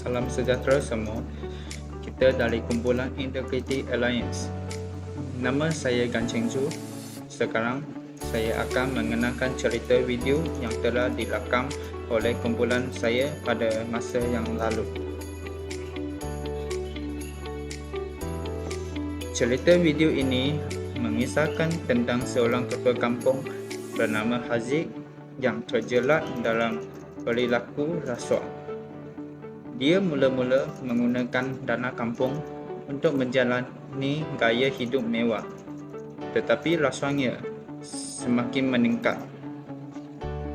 Salam sejahtera semua. Kita dari kumpulan Integrity Alliance. Nama saya Gan Cheng Zhu. Sekarang saya akan mengenalkan cerita video yang telah dirakam oleh kumpulan saya pada masa yang lalu. Cerita video ini mengisahkan tentang seorang ketua kampung bernama Haziq yang terjelat dalam perilaku rasuah. Dia mula-mula menggunakan dana kampung untuk menjalani gaya hidup mewah, tetapi rasuahnya semakin meningkat.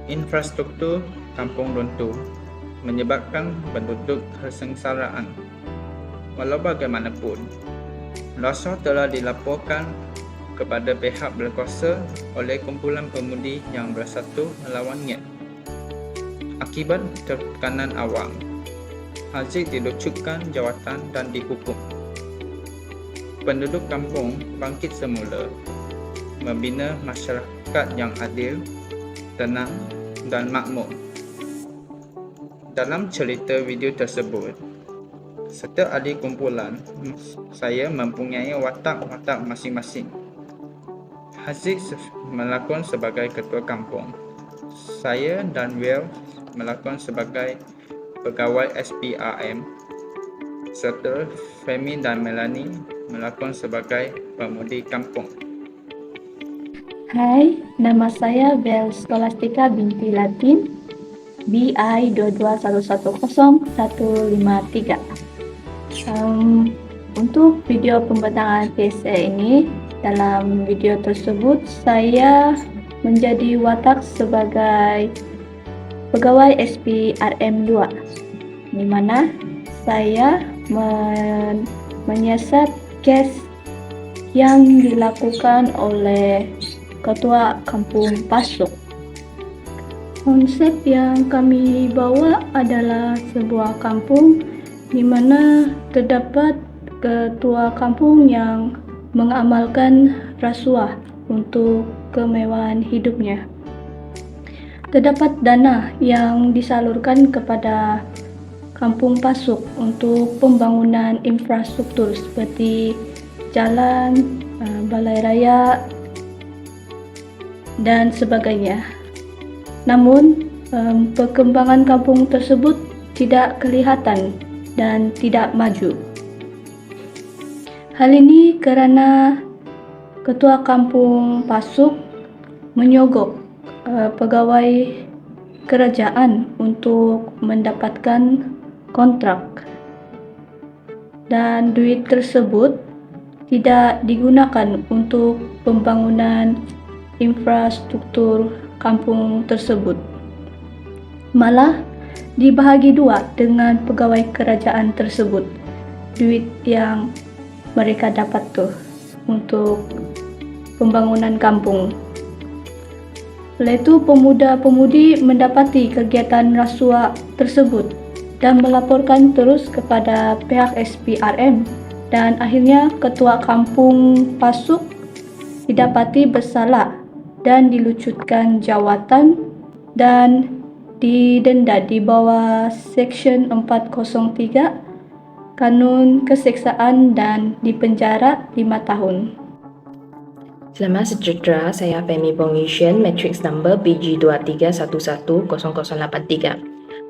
Infrastruktur kampung runtuh menyebabkan penduduk kesengsaraan. Walau bagaimanapun, rasuah telah dilaporkan kepada pihak berkuasa oleh kumpulan pemudi yang bersatu melawannya. Akibat tekanan awam, Haziq dilucutkan jawatan dan dihukum. Penduduk kampung bangkit semula, membina masyarakat yang adil, tenang dan makmur. Dalam cerita video tersebut, setiap ahli kumpulan saya mempunyai watak-watak masing-masing. Haziq melakon sebagai ketua kampung. Saya dan Will melakon sebagai pegawai SPRM, serta Femi dan Melanie melakon sebagai pemudi kampung. Hai, nama saya Bel Scholastica binti Latin, BI 22110-153. Untuk video pembentangan PSA ini, dalam video tersebut saya menjadi watak sebagai pegawai SPRM 2, di mana saya menyiasat kes yang dilakukan oleh Ketua Kampung Pasuk. Konsep yang kami bawa adalah sebuah kampung di mana terdapat ketua kampung yang mengamalkan rasuah untuk kemewahan hidupnya. Terdapat dana yang disalurkan kepada Kampung Pasuk untuk pembangunan infrastruktur seperti jalan, balai raya, dan sebagainya. Namun, perkembangan kampung tersebut tidak kelihatan dan tidak maju. Hal ini kerana Ketua Kampung Pasuk menyogok pegawai kerajaan untuk mendapatkan kontrak, dan duit tersebut tidak digunakan untuk pembangunan infrastruktur kampung tersebut. Malah dibahagi dua dengan pegawai kerajaan tersebut duit yang mereka dapat tuh untuk pembangunan kampung. Setelah itu, pemuda-pemudi mendapati kegiatan rasuah tersebut dan melaporkan terus kepada pihak SPRM, dan akhirnya Ketua Kampung Pasuk didapati bersalah dan dilucutkan jawatan dan didenda di bawah Seksyen 403 Kanun Keseksaan dan dipenjara 5 tahun. Selamat sejahtera, saya Femi Bongishan, matrix number BG23110083.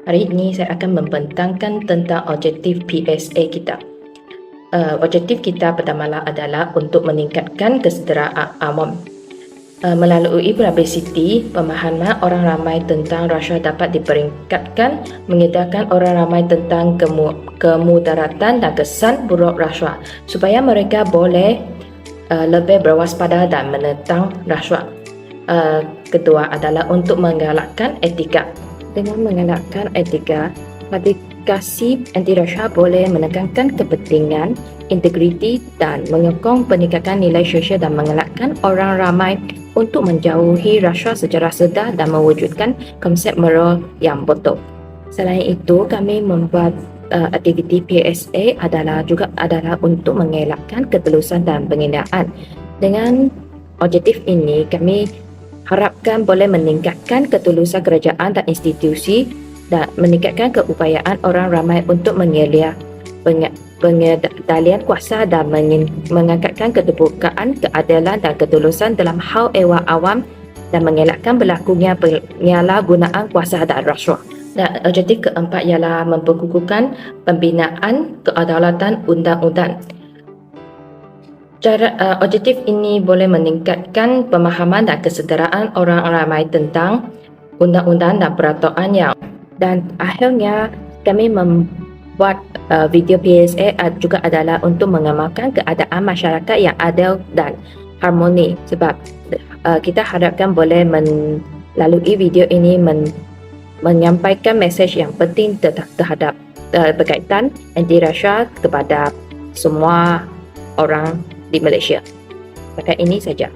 Hari ini saya akan membentangkan tentang objektif PSA kita. Objektif kita pertama adalah untuk meningkatkan kesejahteraan awam. Melalui publicity, pemahaman orang ramai tentang rasuah dapat diperingkatkan, mengedarkan orang ramai tentang kemudaratan dan kesan buruk rasuah supaya mereka boleh lebih berwaspada dan menentang rasuah. Kedua adalah untuk menggalakkan etika. Dengan menggalakkan etika, aplikasi anti rasuah boleh menekankan kepentingan, integriti dan menyokong peningkatan nilai sosial dan menggalakkan orang ramai untuk menjauhi rasuah secara sedar dan mewujudkan konsep moral yang betul. Selain itu, kami membuat aktiviti PSA adalah untuk mengelakkan ketulusan dan penghinaan. Dengan objektif ini, kami harapkan boleh meningkatkan ketulusan kerajaan dan institusi dan meningkatkan keupayaan orang ramai untuk mengelia pengendalian kuasa dan mengangkatkan keterbukaan, keadilan dan ketulusan dalam hal ehwal awam dan mengelakkan berlakunya penyalahgunaan kuasa dan rasuah. Dan objektif keempat ialah memperkukuhkan pembinaan kedaulatan undang-undang. Objektif ini boleh meningkatkan pemahaman dan kesedaraan orang ramai tentang undang-undang dan peraturan dan akhirnya kami membuat video PSA juga adalah untuk mengamalkan keadaan masyarakat yang adil dan harmoni, sebab kita harapkan boleh melalui video ini menyampaikan mesej yang penting terhadap berkaitan anti rasuah kepada semua orang di Malaysia. Setakat ini saja.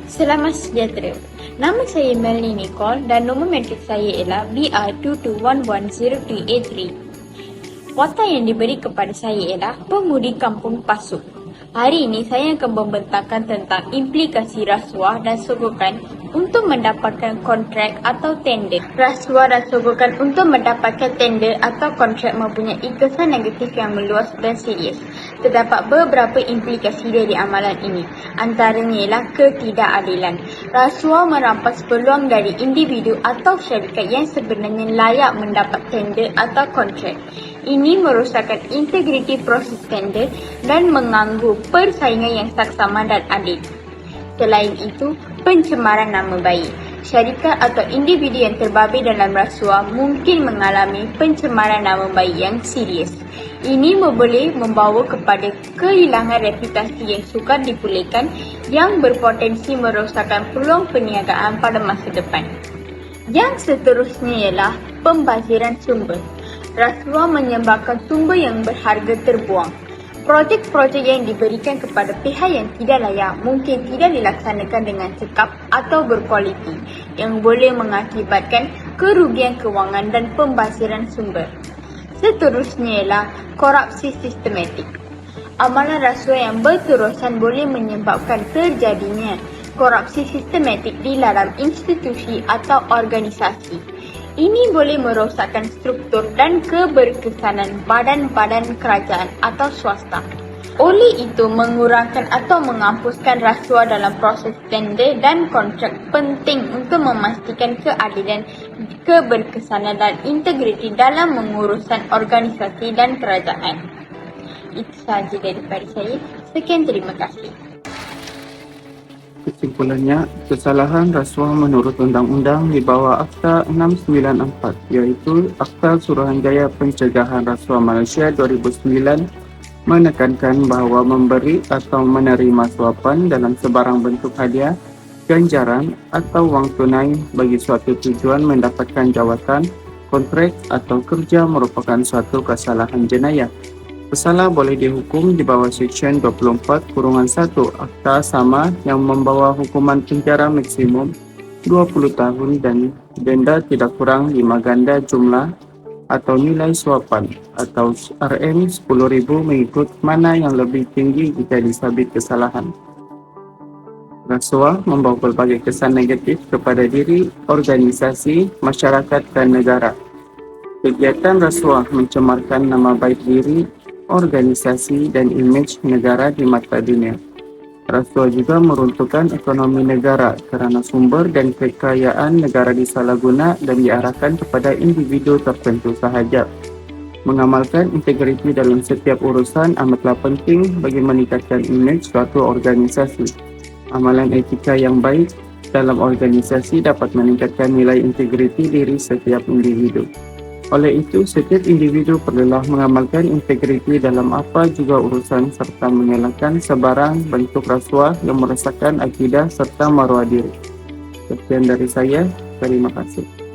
Selamat sejahtera. Nama saya Melanie Nicole dan nombor metrik saya ialah BR2211038. Watak yang diberi kepada saya ialah Pemudi Kampung Pasuk. Hari ini saya akan membentangkan tentang implikasi rasuah dan sogokan untuk mendapatkan kontrak atau tender. Rasuah dan sogokan untuk mendapatkan tender atau kontrak mempunyai kesan negatif yang meluas dan serius. Terdapat beberapa implikasi dari amalan ini. Antaranya ialah ketidakadilan. Rasuah merampas peluang dari individu atau syarikat yang sebenarnya layak mendapat tender atau kontrak. Ini merosakkan integriti proses tender dan mengganggu persaingan yang saksama dan adil. Selain itu, pencemaran nama baik. Syarikat atau individu yang terbabit dalam rasuah mungkin mengalami pencemaran nama baik yang serius. Ini boleh membawa kepada kehilangan reputasi yang sukar dipulihkan yang berpotensi merosakkan peluang perniagaan pada masa depan. Yang seterusnya ialah pembaziran sumber. Rasuah menyebabkan sumber yang berharga terbuang. Projek-projek yang diberikan kepada pihak yang tidak layak mungkin tidak dilaksanakan dengan cekap atau berkualiti yang boleh mengakibatkan kerugian kewangan dan pembaziran sumber. Seterusnya ialah korupsi sistematik. Amalan rasuah yang berterusan boleh menyebabkan terjadinya korupsi sistematik di dalam institusi atau organisasi. Ini boleh merosakkan struktur dan keberkesanan badan-badan kerajaan atau swasta. Oleh itu, mengurangkan atau menghapuskan rasuah dalam proses tender dan kontrak penting untuk memastikan keadilan, keberkesanan dan integriti dalam mengurusan organisasi dan kerajaan. Itu sahaja daripada saya. Sekian, terima kasih. Kesimpulannya, kesalahan rasuah menurut Undang-Undang di bawah Akta 694 iaitu Akta Suruhanjaya Pencegahan Rasuah Malaysia 2009 menekankan bahawa memberi atau menerima suapan dalam sebarang bentuk hadiah, ganjaran atau wang tunai bagi suatu tujuan mendapatkan jawatan, kontrak atau kerja merupakan suatu kesalahan jenayah. Pesalah boleh dihukum di bawah Seksyen 24(1) Akta Sama yang membawa hukuman penjara maksimum 20 tahun dan denda tidak kurang 5 ganda jumlah atau nilai suapan atau RM10,000 mengikut mana yang lebih tinggi jika disabit kesalahan. Rasuah membawa berbagai kesan negatif kepada diri, organisasi, masyarakat dan negara. Kegiatan rasuah mencemarkan nama baik diri, organisasi dan imej negara di mata dunia. Rasuah juga meruntuhkan ekonomi negara kerana sumber dan kekayaan negara disalahguna dan diarahkan kepada individu tertentu sahaja. Mengamalkan integriti dalam setiap urusan amatlah penting bagi meningkatkan imej suatu organisasi. Amalan etika yang baik dalam organisasi dapat meningkatkan nilai integriti diri setiap individu. Oleh itu, setiap individu perlulah mengamalkan integriti dalam apa juga urusan serta mengelakkan sebarang bentuk rasuah yang merosakkan akidah serta maruah diri. Sekian dari saya, terima kasih.